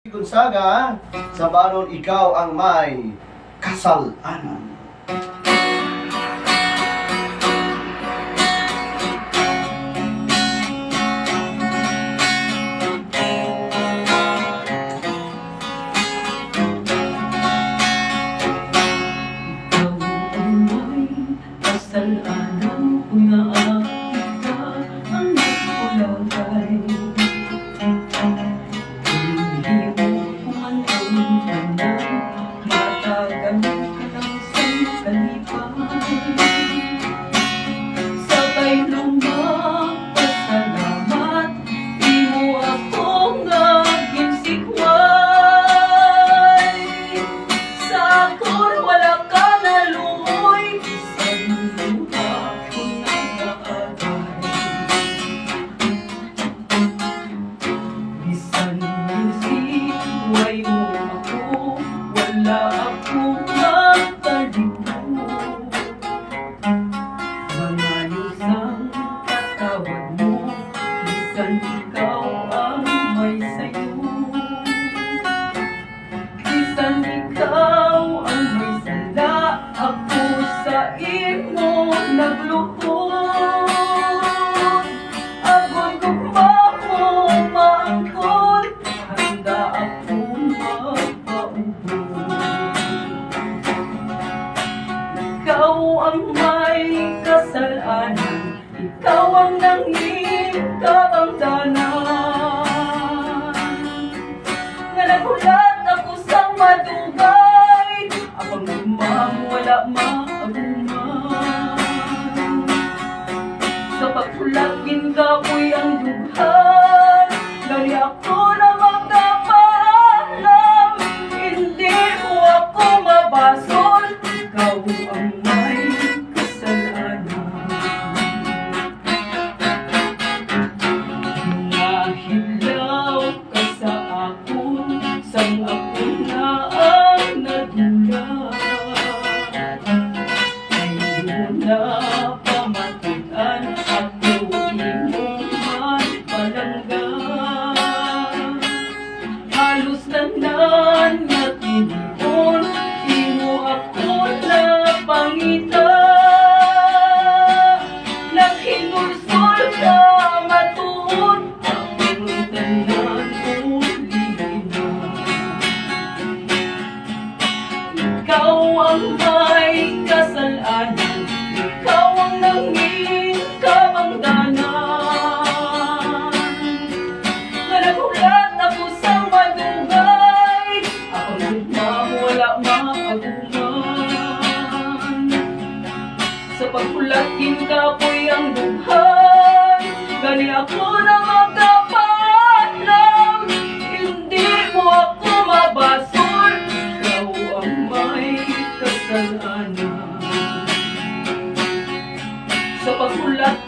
Gonzaga, sa balon ikaw ang may kasalanan. Kasalanan ko na kita ang nagkulagay. Hindi mo kumantong ka na, matagal ka lang sa kalipay. Sabay lumapasalamat, di mo akong naging sikway. Sa ako'n wala ka nalumoy, why mo ako, wala akong magtalito. Mga isang katawad mo, bisan ikaw ang may sayo. Bisan ikaw ang may sala, ako sa imo nagluhod. Ago'y gugma mo maangkot, handa akong ikaw ang may kasalanan, ikaw ang nangingkabangdanan. Nga nagulat ako sa madugay, abang gumam wala maaguman. Sa pagkulagin ka ko'y ang dughan, gani ako na magkapaalam. Hindi mo ako mabasol, ikaw ang may kasalanan. Nahilaw ka sa akon, sang ako na ang nadulas. Hindi mo na pamatutan, ako imong man palangga. Halos landan na tinigon, di mo ako napangita. Naghinulsol ka matuod, akong tanan uli na. Ikaw ang may kasalanan, ikaw ang nangingkabangdanan. Nga nagulat ako sa madugay, akong gugma wala maaguman. Sa pagkulakin ka ko'y ang dughan, gani ako na magkapaalam. Hindi mo ako mabasol, ikaw ang may kasalanan. Sa pagkulat